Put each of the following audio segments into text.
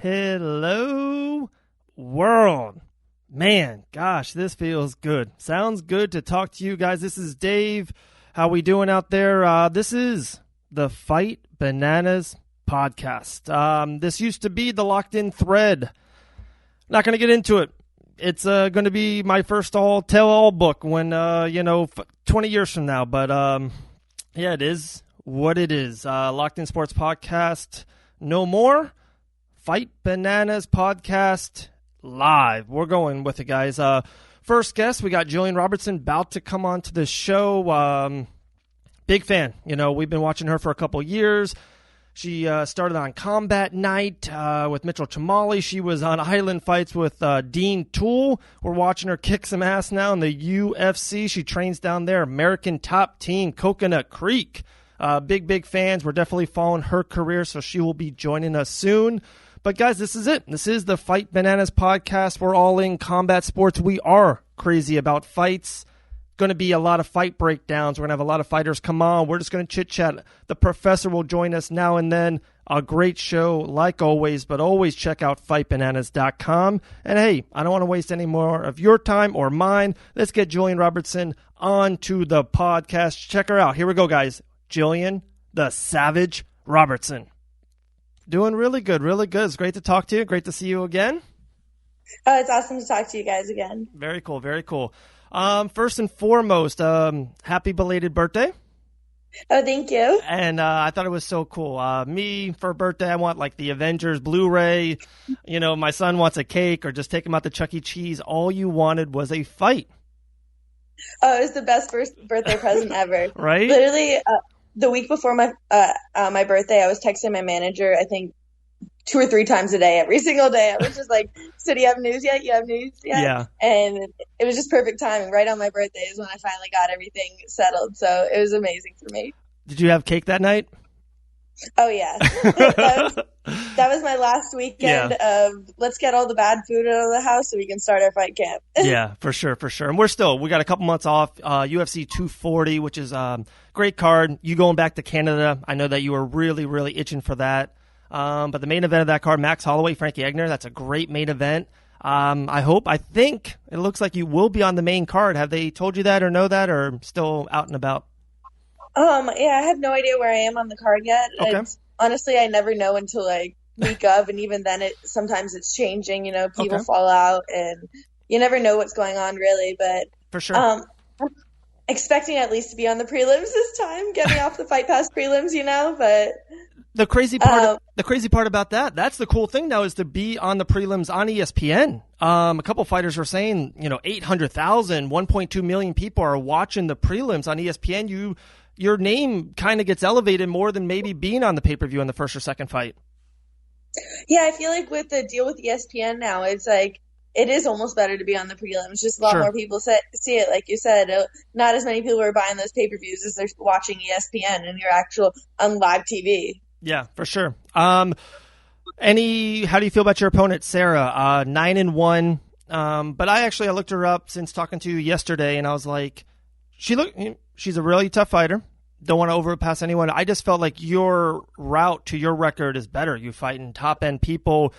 Hello, world. Man, gosh, this feels good. Sounds good to talk to you guys. This is Dave. How we doing out there? This is the Fight Bananas podcast. This used to be the Locked In thread. Not going to get into it. It's going to be my first tell-all book when, 20 years from now. But, yeah, it is what it is. Locked In Sports podcast, no more. Fight Bananas podcast live. We're going with it, guys. First guest, we got Gillian Robertson about to come on to the show. Big fan. We've been watching her for a couple years. She started on Combat Night with Mitchell Chamali. She was on Island Fights with Dean Toole. We're watching her kick some ass now in the UFC. She trains down there, American Top Team, Coconut Creek. Big fans. We're definitely following her career, so she will be joining us soon. But, guys, this is it. This is the Fight Bananas podcast. We're all in combat sports. We are crazy about fights. Going to be a lot of fight breakdowns. We're going to have a lot of fighters come on. We're just going to chit-chat. The professor will join us now and then. A great show, like always, but always check out fightbananas.com. And, hey, I don't want to waste any more of your time or mine. Let's get Gillian Robertson onto the podcast. Check her out. Here we go, guys. Gillian, the Savage Robertson. Doing really good, really good. It's great to talk to you. Great to see you again. Oh, it's awesome to talk to you guys again. Very cool, very cool. First and foremost, happy belated birthday. Oh, thank you. And I thought it was so cool. Me, for birthday, I want like the Avengers Blu-ray. My son wants a cake or just take him out to Chuck E. Cheese. All you wanted was a fight. Oh, it was the best first birthday present ever. Right? Literally, the week before my birthday, I was texting my manager, I think 2 or 3 times a day, every single day. I was just like, so do you have news yet? You have news yet? Yeah. And it was just perfect timing. Right on my birthday is when I finally got everything settled. So it was amazing for me. Did you have cake that night? Oh, yeah. that was my last weekend of let's get all the bad food out of the house so we can start our fight camp. Yeah, for sure. And we got a couple months off. UFC 240, which is great card. You going back to Canada. I know that you were really, really itching for that. But the main event of that card, Max Holloway, Frankie Edgar, that's a great main event. I think it looks like you will be on the main card. Have they told you that or know that or still out and about? Yeah, I have no idea where I am on the card yet. Okay. Honestly, I never know until like week of, and even then sometimes it's changing, people Okay. fall out and you never know what's going on really, but For sure. I'm expecting at least to be on the prelims this time, get me off the Fight Pass prelims, but The crazy part about that's the cool thing now is to be on the prelims on ESPN. A couple fighters were saying, 800,000, 1.2 million people are watching the prelims on ESPN. Your name kind of gets elevated more than maybe being on the pay-per-view in the first or second fight. yeah, I feel like with the deal with ESPN now, it's like it is almost better to be on the prelims. Just a lot Sure. more people see it, like you said. Not as many people are buying those pay-per-views as they're watching ESPN and your actual on live TV. Yeah, for sure. How do you feel about your opponent, Sarah? 9-1. But I looked her up since talking to you yesterday, and I was like, she's a really tough fighter. Don't want to overpass anyone. I just felt like your route to your record is better. You fighting top end people,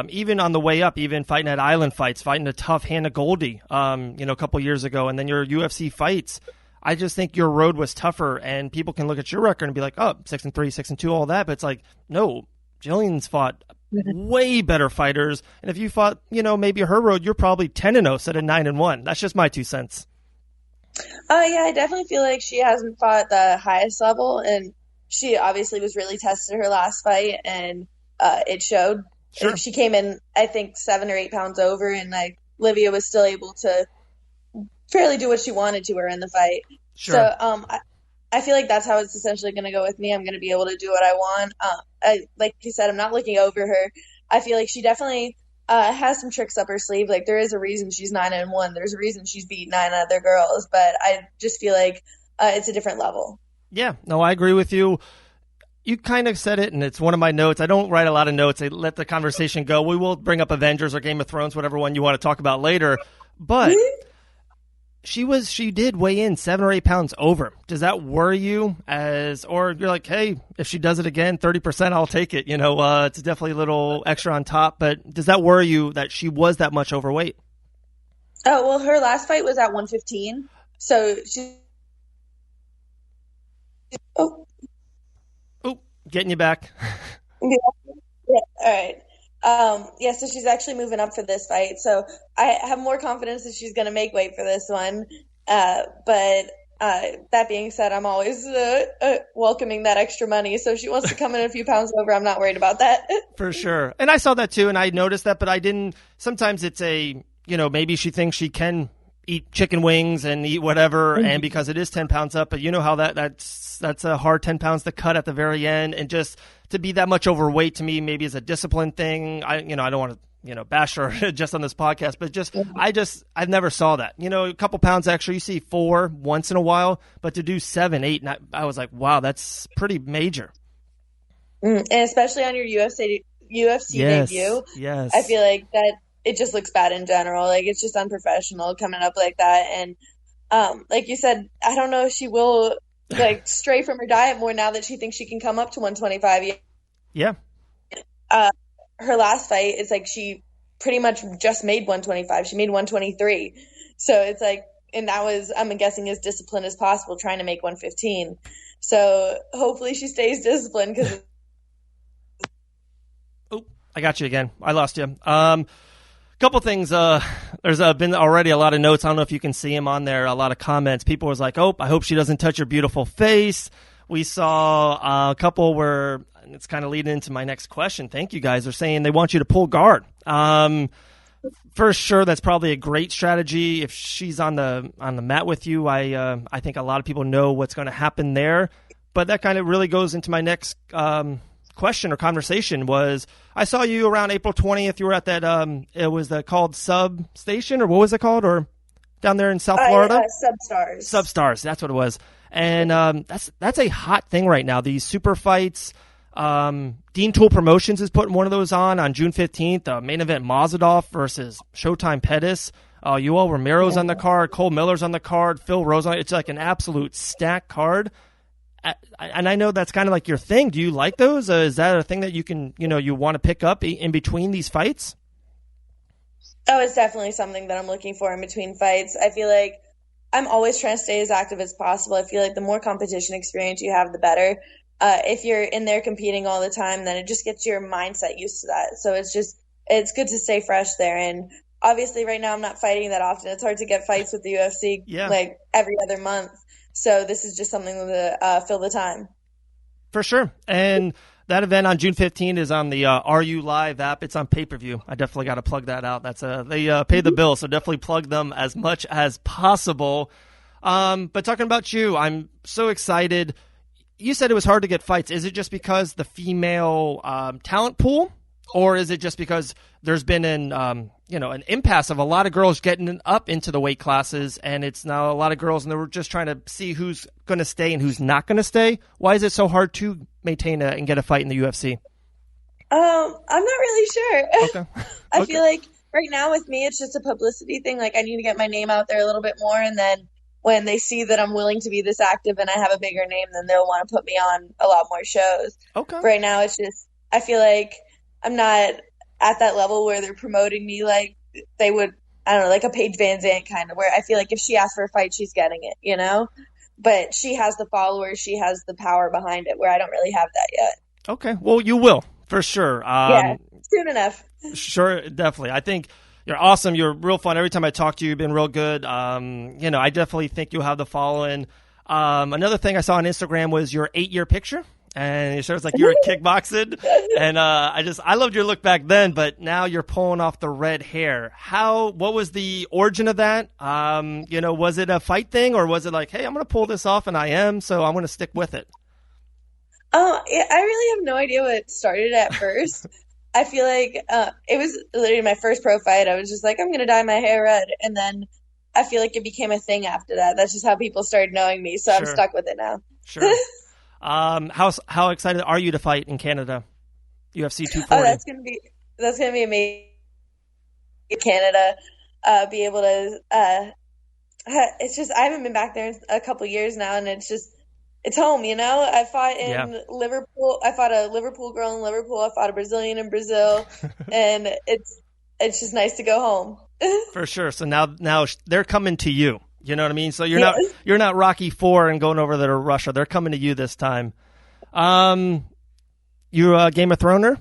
even on the way up, even fighting at Island Fights, fighting a tough Hannah Goldie, a couple years ago, and then your UFC fights. I just think your road was tougher, and people can look at your record and be like, 6-3, 6-2, all that. But it's like, no, Gillian's fought way better fighters. And if you fought, maybe her road, you're probably 10-0 instead of 9-1. That's just my 2 cents. Yeah, I definitely feel like she hasn't fought the highest level, and she obviously was really tested her last fight, and it showed. Sure. She came in, I think, 7 or 8 pounds over, and Livia was still able to fairly do what she wanted to her in the fight. Sure. So I feel like that's how it's essentially going to go with me. I'm going to be able to do what I want. Like you said, I'm not looking over her. I feel like she definitely has some tricks up her sleeve. Like, there is a reason she's 9-1. There's a reason she's beat 9 other girls, but I just feel like it's a different level. Yeah, no, I agree with you. You kind of said it, and it's one of my notes. I don't write a lot of notes. I let the conversation go. We will bring up Avengers or Game of Thrones, whatever one you want to talk about later. But she did weigh in 7 or 8 pounds over. Does that worry you or you're like, hey, if she does it again, 30%, I'll take it. It's definitely a little extra on top, but does that worry you that she was that much overweight? Oh, well, her last fight was at 115. So oh, getting you back. yeah, yeah, all right. Yeah, so she's actually moving up for this fight. So I have more confidence that she's going to make weight for this one. But that being said, I'm always welcoming that extra money. So if she wants to come in a few pounds over, I'm not worried about that. For sure. And I saw that too, and I noticed that, but I didn't. Sometimes it's maybe she thinks she can eat chicken wings and eat whatever, and because it is 10 pounds up, but you know how that's a hard 10 pounds to cut at the very end, and just to be that much overweight to me maybe is a discipline thing. I don't want to bash her just on this podcast, but I've never saw that. A couple pounds extra, you see 4 once in a while, but to do 7, 8, and I was like, wow, that's pretty major. And especially on your UFC debut, yes, I feel like that it just looks bad in general. Like, it's just unprofessional coming up like that. And like you said, I don't know if she will stray from her diet more now that she thinks she can come up to 125. Yeah. Her last fight, it's like she pretty much just made 125. She made 123. So it's like, and that was, I'm guessing, as disciplined as possible, trying to make 115. So hopefully she stays disciplined because. Oh, I got you again. I lost you. Couple things. There's been already a lot of notes. I don't know if you can see them on there. A lot of comments. People was like, "Oh, I hope she doesn't touch your beautiful face." We saw a couple where, and it's kind of leading into my next question. Thank you guys. They're saying they want you to pull guard. For sure, that's probably a great strategy. If she's on the mat with you, I think a lot of people know what's going to happen there. But that kind of really goes into my next question or conversation. Was I saw you around April 20th. You were at that it was called Substation, or what was it called, or down there in South Florida? Substars, that's what it was. And that's a hot thing right now, these super fights. Dean Tool Promotions is putting one of those on June 15th. Main event Mazadov versus Showtime Pettis. Yoel Romero's on the card, Cole Miller's on the card, Phil Rose on it. It's like an absolute stacked card. And I know that's kind of like your thing. Do you like those? Is that a thing that you can, you want to pick up in between these fights? Oh, it's definitely something that I'm looking for in between fights. I feel like I'm always trying to stay as active as possible. I feel like the more competition experience you have, the better. If you're in there competing all the time, then it just gets your mindset used to that. So it's good to stay fresh there. And obviously right now I'm not fighting that often. It's hard to get fights with the UFC like every other month. So this is just something to fill the time. For sure. And that event on June 15th is on the RU Live app. It's on pay-per-view. I definitely got to plug that out. That's they pay the bill, so definitely plug them as much as possible. But talking about you, I'm so excited. You said it was hard to get fights. Is it just because the female talent pool, or is it just because there's been an impasse of a lot of girls getting up into the weight classes, and it's now a lot of girls, and they're just trying to see who's going to stay and who's not going to stay? Why is it so hard to maintain and get a fight in the UFC? I'm not really sure. Okay. I feel like right now with me, it's just a publicity thing. Like, I need to get my name out there a little bit more, and then when they see that I'm willing to be this active and I have a bigger name, then they'll want to put me on a lot more shows. Okay. Right now, it's just, I feel like I'm not at that level where they're promoting me like they would, I don't know, like a Paige Van Zandt kind of, where I feel like if she asks for a fight, she's getting it, But she has the followers, she has the power behind it, where I don't really have that yet. Okay. Well, you will, for sure. Soon enough. Sure, definitely. I think you're awesome. You're real fun. Every time I talk to you, you've been real good. I definitely think you'll have the following. Another thing I saw on Instagram was your 8-year picture. And it shows like you were kickboxing. And I loved your look back then, but now you're pulling off the red hair. What was the origin of that? Was it a fight thing, or was it like, hey, I'm going to pull this off, and I am, so I'm going to stick with it? Oh, I really have no idea what started at first. I feel like it was literally my first pro fight. I was just like, I'm going to dye my hair red. And then I feel like it became a thing after that. That's just how people started knowing me. So I'm stuck with it now. Sure. How excited are you to fight in Canada? UFC 240. Oh, that's gonna be amazing. In Canada, be able to It's just I haven't been back there in a couple years now, and it's home, you know. I fought Yeah, in Liverpool. I fought a Liverpool girl in Liverpool. I fought a Brazilian in Brazil, and it's just nice to go home. for sure. So now they're coming to you. You know what I mean? So Yes, you're not Rocky Four and going over there to Russia. They're coming to you this time. You a Game of Throner?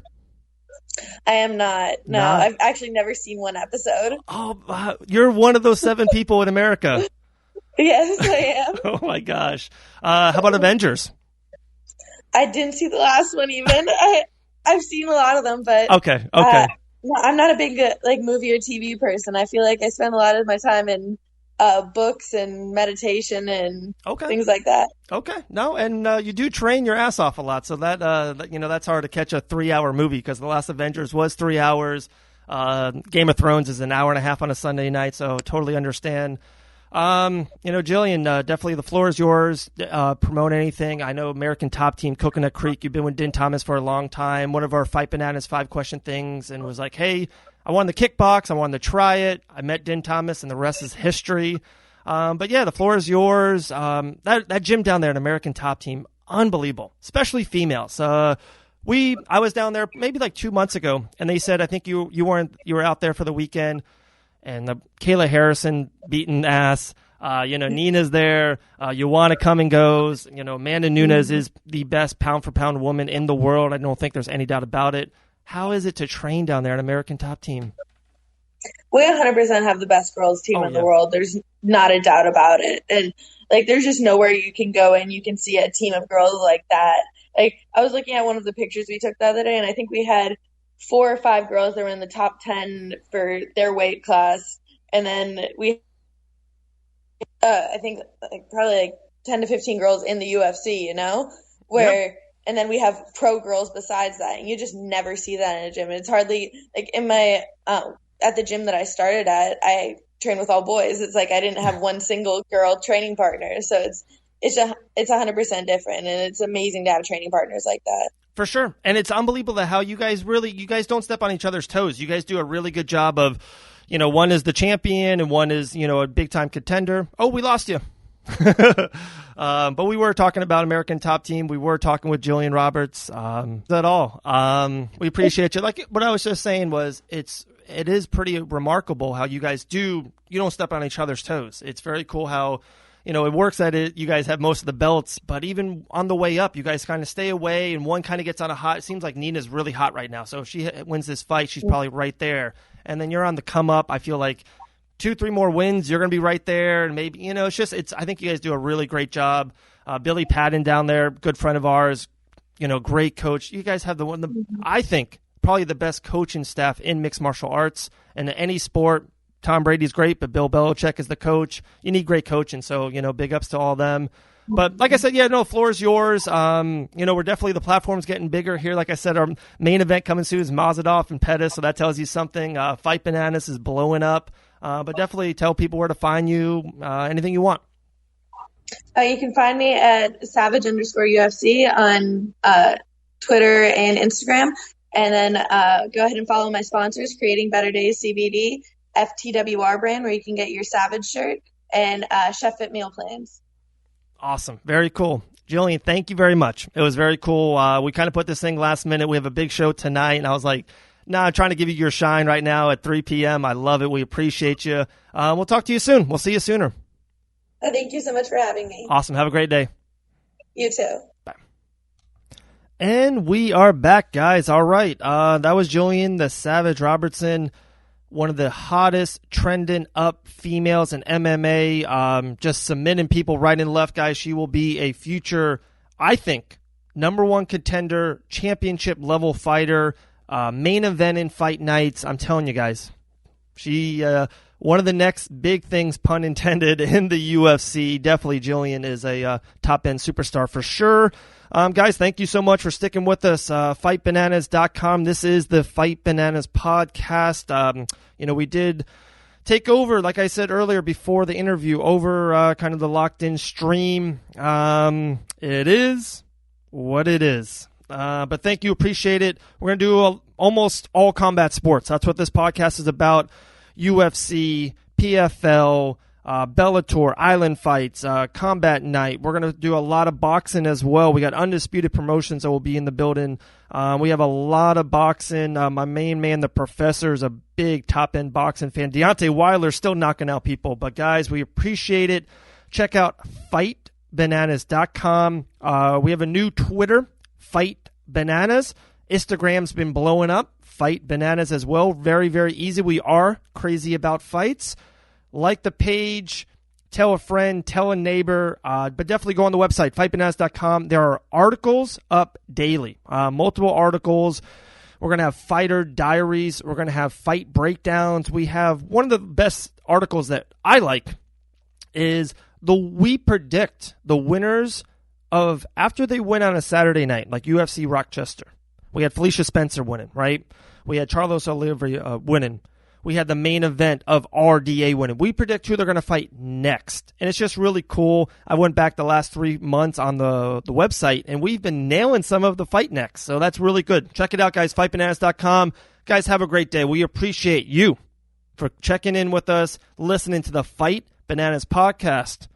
I am not. No, Not. I've actually never seen one episode. Oh, you're one of those 7 people in America. Yes, I am. Oh my gosh. How about Avengers? I didn't see the last one even. I've seen a lot of them, but Okay, uh, okay, no, I'm not a big like movie or TV person. I feel like I spend a lot of my time in books and meditation and okay, things like that. okay. No, and you do train your ass off a lot, so that's hard to catch a 3-hour movie because the last Avengers was 3 hours. Game of Thrones is an hour and a half on a Sunday night, so totally understand. Gillian, definitely the floor is yours. Promote anything. I know American Top Team, Coconut Creek. You've been with Din Thomas for a long time. One of our Fight Bananas 5-question things, and was like, hey, I wanted the kickbox. I wanted to try it. I met Din Thomas, and the rest is history. But yeah, the floor is yours. That gym down there at American Top Team, unbelievable, especially females. I was down there maybe like 2 months ago, and they said I think you were out there for the weekend. And Kayla Harrison beating ass. Nina's there. Joanna come and goes. Amanda Nunes is the best pound-for-pound woman in the world. I don't think there's any doubt about it. How is it to train down there at American Top Team? We 100% have the best girls team Oh, in the yeah. world. There's not a doubt about it. And like, there's just nowhere you can go and you can see a team of girls like that. Like, I was looking at one of the pictures we took the other day, and I think we had 4 or 5 girls that were in the top 10 for their weight class. And then I think like probably like 10 to 15 girls in the UFC, Yep. and then we have pro girls besides that. And you just never see that in a gym. It's hardly like in my, at the gym that I started at, I train with all boys. It's like I didn't have one single girl training partner. So it's 100% different. And it's amazing to have training partners like that. For sure. And it's unbelievable how you guys don't step on each other's toes. You guys do a really good job of, one is the champion and one is, a big time contender. Oh, we lost you. But we were talking about American Top Team. We were talking with Gillian Roberts. At all. We appreciate you. Like what I was just saying was it is pretty remarkable how you guys you don't step on each other's toes. It's very cool how, it works that you guys have most of the belts, but even on the way up, you guys kind of stay away and one kind of gets on a hot. It seems like Nina's really hot right now. So if she wins this fight, she's probably right there. And then you're on the come up. I feel like 2-3 more wins, you're going to be right there. And maybe, I think you guys do a really great job. Billy Patton down there, good friend of ours, great coach. You guys have I think, probably the best coaching staff in mixed martial arts and any sport. Tom Brady's great, but Bill Belichick is the coach. You need great coaching. So, big ups to all of them. But like I said, floor is yours. We're definitely, the platform's getting bigger here. Like I said, our main event coming soon is Mazadov and Pettis, so that tells you something. Fight Bananas is blowing up. But definitely tell people where to find you, anything you want. You can find me at savage_UFC on Twitter and Instagram. And then go ahead and follow my sponsors, Creating Better Days CBD, FTWR brand, where you can get your Savage shirt, and Chef Fit meal plans. Awesome. Very cool. Gillian, thank you very much. It was very cool. We kind of put this thing last minute. We have a big show tonight, and I was like, I'm trying to give you your shine right now at 3 p.m. I love it. We appreciate you. We'll talk to you soon. We'll see you sooner. Thank you so much for having me. Awesome. Have a great day. You too. Bye. And we are back, guys. All right. That was Gillian, the Savage Robertson, one of the hottest trending up females in MMA, just submitting people right and left, guys. She will be a future, I think, #1 contender, championship level fighter, main event in fight nights. I'm telling you guys, she, one of the next big things, pun intended, in the UFC. Definitely Gillian is a top end superstar for sure. Guys, thank you so much for sticking with us. FightBananas.com. This is the Fight Bananas podcast. We did take over, like I said earlier before the interview, over kind of the locked in stream. It is what it is. But thank you. Appreciate it. We're going to do almost all combat sports. That's what this podcast is about. UFC, PFL, Bellator, Island Fights, Combat Night. We're going to do a lot of boxing as well. We got Undisputed Promotions that will be in the building. We have a lot of boxing. My main man, the Professor, is a big top-end boxing fan. Deontay Wilder's still knocking out people. But, guys, we appreciate it. Check out fightbananas.com. We have a new Twitter, Fight Bananas. Instagram's been blowing up. Fight Bananas as well. Very, very easy. We are crazy about fights. Like the page, tell a friend, tell a neighbor, but definitely go on the website, fightbananas.com. There are articles up daily, multiple articles. We're going to have fighter diaries. We're going to have fight breakdowns. We have one of the best articles that I like is we predict the winners of after they win on a Saturday night, like UFC Rochester. We had Felicia Spencer winning, right? We had Charlos Oliveira winning. We had the main event of RDA winning. We predict who they're going to fight next. And it's just really cool. I went back the last 3 months on the website, and we've been nailing some of the fight next. So that's really good. Check it out, guys, fightbananas.com. Guys, have a great day. We appreciate you for checking in with us, listening to the Fight Bananas podcast.